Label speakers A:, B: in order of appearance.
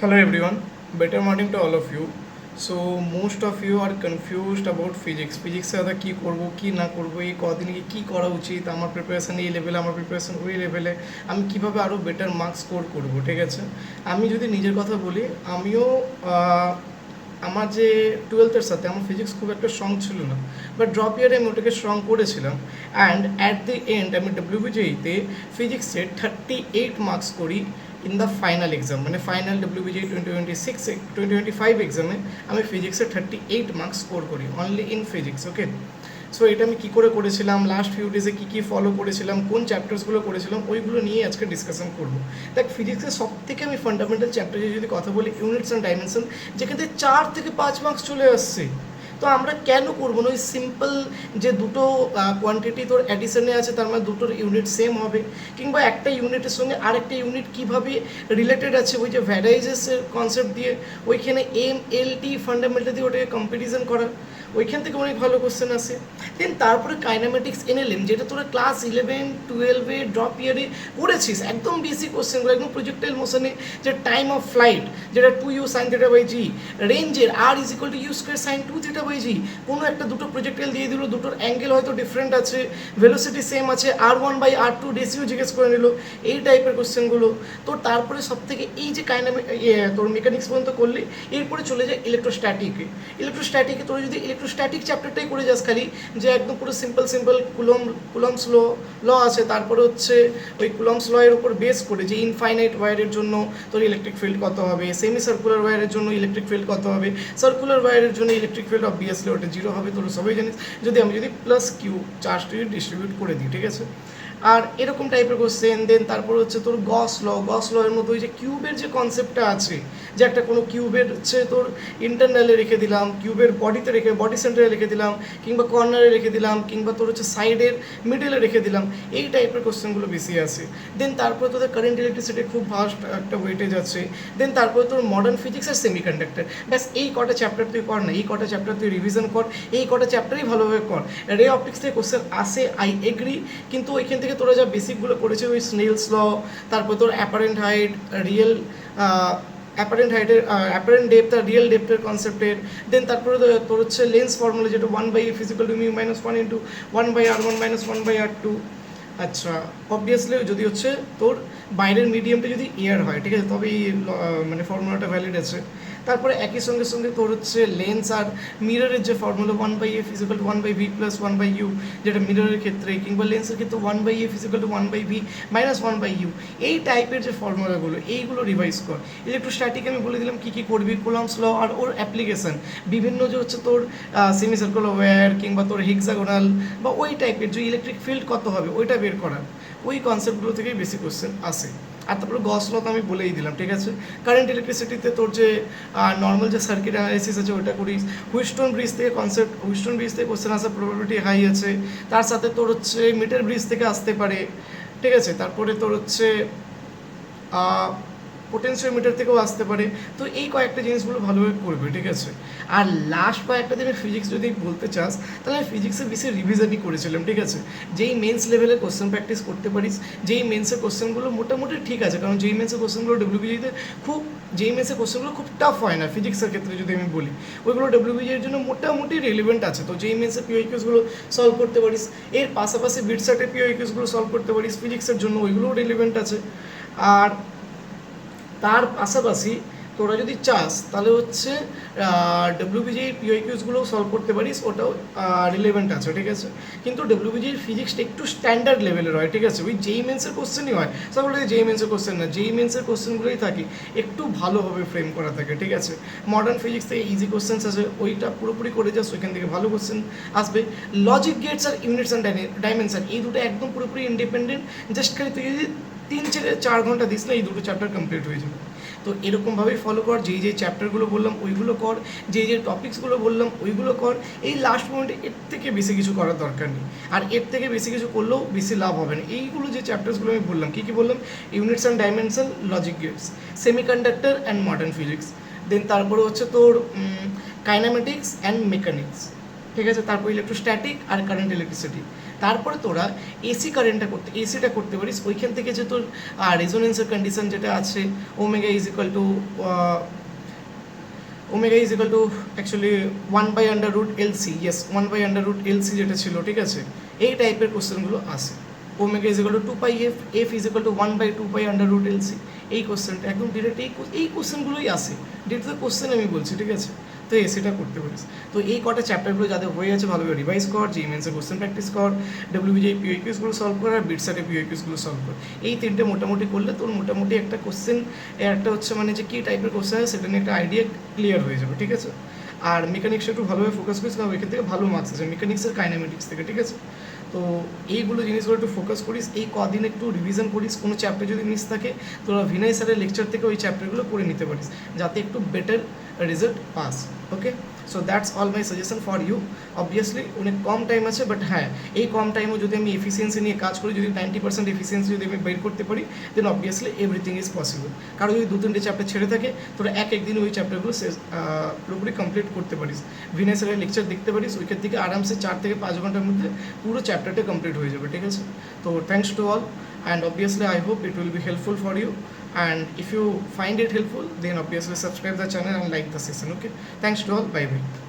A: Hello everyone, better morning to all of you. So most of you are confused about physics. Physics সাথে কি করব কি না করব এই কদিন কি করা উচিত আমার প্রিপারেশন এই লেভেলে আমার প্রিপারেশন ওই লেভেলে আমি কিভাবে আরও বেটার মার্কস স্কোর করব ঠিক আছে আমি যদি নিজের কথা বলি আমিও আমার যে টুয়েলথের সাথে আমার ফিজিক্স খুব একটা স্ট্রং ছিল না বাট ড্রপ ইয়ারে আমি ওটাকে স্ট্রং করেছিলাম অ্যান্ড অ্যাট দি এন্ড আমি ডব্লিউবিজেইতে ফিজিক্সে 38 মার্কস করি ইন দ্য ফাইনাল এক্সাম মানে ফাইনাল ডব্লিউবিজেই 2025 এক্সামে আমি ফিজিক্সে 38 মার্কস স্কোর করি only in physics okay so এটা আমি কী করে করেছিলাম লাস্ট ফিউ ডেজে কী কী ফলো করেছিলাম কোন চ্যাপ্টার্সগুলো করেছিলাম ওইগুলো নিয়ে আজকে ডিসকাশন করবো দেখ ফিজিক্সের সব থেকে আমি ফান্ডামেন্টাল চ্যাপ্টারে যদি কথা বলি ইউনিটস অ্যান্ড ডাইমেনশন যেখান থেকে 4 থেকে 5 মার্কস চলে আসছে তো আমরা কেন করবো না ওই সিম্পল যে দুটো কোয়ান্টিটি তোর অ্যাডিশনে আছে তার মানে দুটোর ইউনিট সেম হবে কিংবা একটা ইউনিটের সঙ্গে আরেকটা ইউনিট কীভাবে রিলেটেড আছে ওই যে ভ্যারাইজেসের কনসেপ্ট দিয়ে ওইখানে MLT ফান্ডামেন্টাল দিয়ে ওটাকে কম্পারিজন করা ওইখান থেকে অনেক ভালো কোশ্চেন আসে দেন তারপরে কাইনামেটিক্স এনএলএম যেটা তোরা ক্লাস 11-12-এ ড্রপ ইয়ারে পড়েছিস একদম বেসিক কোশ্চেনগুলো একদম প্রজেক্টাইল মোশনে যে টাইম অফ ফ্লাইট যেটা 2u sin θ বাই জি রেঞ্জের r is equal to u square sine 2θ by g কোনো একটা দুটো প্রজেক্টাইল দিয়ে দিল দুটোর অ্যাঙ্গেল হয়তো ডিফারেন্ট আছে ভেলোসিটি সেম আছে r1/r2 রেশিও জিজ্ঞেস করে নিল এই টাইপের কোশ্চেনগুলো তো তারপরে সব থেকে এই যে তোর মেকানিক্স পর্যন্ত করলি এরপরে চলে যায় ইলেকট্রোস্ট্যাটিকে তোর যদি ইলেকট্রোস্ট্যাটিক চ্যাপ্টারটাই করে যাস খালি যে একদম পুরো সিম্পল কুলম্বস ল আছে তারপরে হচ্ছে ওই কুলম্বস ল এর উপর বেস করে যে ইনফাইনাইট ওয়্যারের জন্য তোর ইলেকট্রিক ফিল্ড কত হবে সেমি সার্কুলার ওয়্যারের জন্য ইলেকট্রিক ফিল্ড কত হবে সার্কুলার ওয়্যারের জন্য ইলেকট্রিক ফিল্ড অবভিয়াসলি ওটা 0 হবে তোর সবাই জানিস আমি যদি প্লাস কিউ চার্জটা ডিস্ট্রিবিউট করে দিই ঠিক আছে আর এরকম টাইপের কোশ্চেন দেন তারপর হচ্ছে তোর গস ল এর মধ্যে ওই যে কিউবের যে কনসেপ্টটা আছে যে একটা কোনো কিউবের হচ্ছে তোর ইন্টারনালে রেখে দিলাম কিউবের বডিতে রেখে বডি সেন্টারে রেখে দিলাম কিংবা কর্নারে রেখে দিলাম কিংবা তোর হচ্ছে সাইডের মিডলে রেখে দিলাম এই টাইপের কোশ্চেনগুলো বেশি আসে দেন তারপরে তোদের কারেন্ট ইলেকট্রিসিটি খুব ভাস্ট একটা ওয়েটেজ আছে দেন তারপরে তোর মডার্ন ফিজিক্স আর সেমিকন্ডাক্টর ব্যাস এই কটা চ্যাপ্টার তুই কর না এই কটা চ্যাপ্টার তুই রিভিশন কর এই কটা চ্যাপ্টারই ভালোভাবে কর রে অপটিক্স থেকে কোশ্চেন আসে আই এগ্রি কিন্তু ওইখান থেকে তোরা যা বেসিকগুলো করেছে ওই স্নেলস ল তারপর তোর apparent height real apparent depth আর রিয়েল ডেপথের কনসেপ্টের দেন তারপরে তোর হচ্ছে লেন্স ফর্মুলা যেটা 1/f equal to mu minus 1 into 1/r1 minus 1/r2 আচ্ছা অবভিয়াসলি যদি হচ্ছে তোর বাইরের মিডিয়ামটা যদি এয়ার হয় ঠিক আছে তবে এই মানে ফর্মুলাটা ভ্যালিড আছে তারপরে একই সঙ্গে তোর হচ্ছে লেন্স আর মিররের যে formula 1/f equal two 1/v plus 1/u যেটা মিররের ক্ষেত্রে কিংবা লেন্সের ক্ষেত্রে 1/f equal two 1/v minus 1/u এই টাইপের যে ফর্মুলাগুলো এইগুলো রিভাইজ কর ইলেকট্রোস্ট্যাটিক আমি বলে দিলাম কী কী করবি কুলম্বস ল আর ওর অ্যাপ্লিকেশন বিভিন্ন যে হচ্ছে তোর সেমি সার্কুলার ওয়্যার কিংবা তোর হেক্সাগোনাল বা ওই টাইপের যে ইলেকট্রিক ফিল্ড কত হবে ওইটা বের করা ওই কনসেপ্টগুলো থেকেই বেশি কোশ্চেন আসে আর তারপরে গস ল তো আমি বলেই দিলাম ঠিক আছে কারেন্ট ইলেকট্রিসিটিতে তোর যে নর্মাল যে সার্কিট অ্যানালাইসিস আছে ওটা করিস হুইস্টন ব্রিজ থেকে কোশ্চেন আসার প্রবাবিলিটি হাই আছে তার সাথে তোর হচ্ছে মিটার ব্রিজ থেকে আসতে পারে ঠিক আছে তারপরে তোর হচ্ছে পোটেনশিওমিটার থেকেও আসতে পারে তো এই কয়েকটা জিনিসগুলো ভালোভাবে করবে ঠিক আছে আর লাস্ট কয়েকটা দিনে ফিজিক্স যদি বলতে চাস তাহলে আমি ফিজিক্সে বেশি রিভিশনই করেছিলাম ঠিক আছে যেই মেন্স লেভেলে কোশ্চেন প্র্যাকটিস করতে পারিস যেই মেন্সের কোশ্চেনগুলো মোটামুটি ঠিক আছে কারণ যেই মেন্সের কোশ্চেনগুলো ডব্লিউবিজিতে যেই মেন্সের কোশ্চেনগুলো খুব টাফ হয় না ফিজিক্সের ক্ষেত্রে যদি আমি বলি ওইগুলো ডব্লিউবিজির জন্য মোটামুটি রেলিভেন্ট আছে তো যেই মেন্সের পিওইকিউসগুলো সলভ করতে পারিস এর পাশাপাশি বিটসার্টের পিওইকিউসগুলো সলভ করতে পারিস ফিজিক্সের জন্য ওইগুলোও রেলিভেন্ট আছে আর তার পাশাপাশি তোরা যদি চাস তাহলে হচ্ছে ডব্লিউবিজির পিওইকিউসগুলো সলভ করতে পারিস ওটাও রিলেভেন্ট আছে ঠিক আছে কিন্তু ডব্লিউবিজির ফিজিক্সটা একটু স্ট্যান্ডার্ড লেভেলের হয় ঠিক আছে ওই যেই মেন্সের কোশ্চেনই হয় সকলে যেই মেন্সের কোশ্চেন না যেই মেন্সের কোশ্চেনগুলোই থাকে একটু ভালোভাবে ফ্রেম করা থাকে ঠিক আছে মডার্ন ফিজিক্স থেকে ইজি কোশ্চেন্স আছে ওইটা পুরোপুরি করে যাস ওইখান থেকে ভালো কোশ্চেন আসবে লজিক গেটস আর ইউনিটস অ্যান্ড ডাইমেনশন এই দুটো একদম পুরোপুরি ইন্ডিপেন্ডেন্ট জাস্ট খালি তুই যদি 3-4 ঘন্টা দিস না এই দুটো চ্যাপ্টার কমপ্লিট হয়ে যাবে তো এরকমভাবেই ফলো কর যেই চ্যাপ্টারগুলো বললাম ওইগুলো কর যেই টপিকসগুলো বললাম ওইগুলো কর এই লাস্ট মোমেন্টে এর থেকে বেশি কিছু করার দরকার নেই আর এর থেকে বেশি কিছু করলেও বেশি লাভ হবে না এইগুলো যে চ্যাপ্টার্সগুলো আমি বললাম কী বললাম units and dimension logic gates semiconductor and modern physics then তারপরে হচ্ছে তোর কাইনামেটিক্স অ্যান্ড মেকানিক্স ঠিক আছে তারপর ইলেকট্রোস্ট্যাটিক আর কারেন্ট ইলেকট্রিসিটি তারপরে তোরা এসিটা করতে পারিস। ওইখান থেকে যে তোর রেজোনেন্সের কন্ডিশন যেটা আছে, omega is equal two actually 1/√LC, yes 1/√LC যেটা ছিল, ঠিক আছে, এই টাইপের কোশ্চেনগুলো আসে। Omega is equal two 2πf, F is equal two 1/2π√LC, এই কোশ্চেনটা একদম ডিরেক্ট এই কোশ্চেনগুলোই আসে। ডিরেক্ট তো কোশ্চেন আমি বলছি, ঠিক আছে। তো এসিটা করতে পারিস। তো এই কটা চ্যাপ্টারগুলো যাদের হয়ে আছে ভালোভাবে রিভাইজ কর, যেই মেন্সের কোশ্চেন প্র্যাকটিস কর, WBJEE PYQsগুলো সলভ কর, আর বিটসেটের PYQsগুলো সলভ কর। এই তিনটে মোটামুটি করলে তোর মোটামুটি একটা কোশ্চেন, একটা হচ্ছে মানে যে কী টাইপের কোশ্চেন আছে সেটা নিয়ে একটা আইডিয়া ক্লিয়ার হয়ে যাবে, ঠিক আছে। আর মেকানিক্সটা একটু ভালোভাবে ফোকাস করিস, কারণ এখান থেকে ভালো মার্কস আছে মেকানিক্সের কাইনেমেটিক্স থেকে, ঠিক আছে। তো এইগুলো জিনিসগুলো একটু ফোকাস করিস, এই কদিন একটু রিভিশন করিস। কোনো চ্যাপ্টার যদি মিস থাকে তোরা ভিনয় স্যারের লেকচার থেকে ওই চ্যাপ্টারগুলো করে নিতে পারিস, যাতে একটু বেটার রেজাল্ট পাস। Okay, so that's all my suggestion for you. Obviously অনেক কম টাইম আছে, বাট হ্যাঁ, এই কম টাইমেও যদি আমি এফিসিয়েন্সি নিয়ে কাজ করি, যদি 90% এফিসিয়েন্সি যদি আমি বের করতে পারি, then obviously everything is possible. কারণ যদি 2-3টে চ্যাপ্টার ছেড়ে থাকে, তোরা একদিন ওই চ্যাপ্টারগুলো পুরোপুরি কমপ্লিট করতে পারিস। ভিনয় স্যারের লেকচার দেখতে পারিস, ওইখান থেকে আরামসে 4 থেকে 5 ঘন্টার মধ্যে পুরো চ্যাপ্টারটা কমপ্লিট হয়ে যাবে, ঠিক আছে। তো thanks to all, and obviously I hope it will be helpful for you, and if you find it helpful, then obviously subscribe the channel and like the session. Okay, thanks to all, bye bye.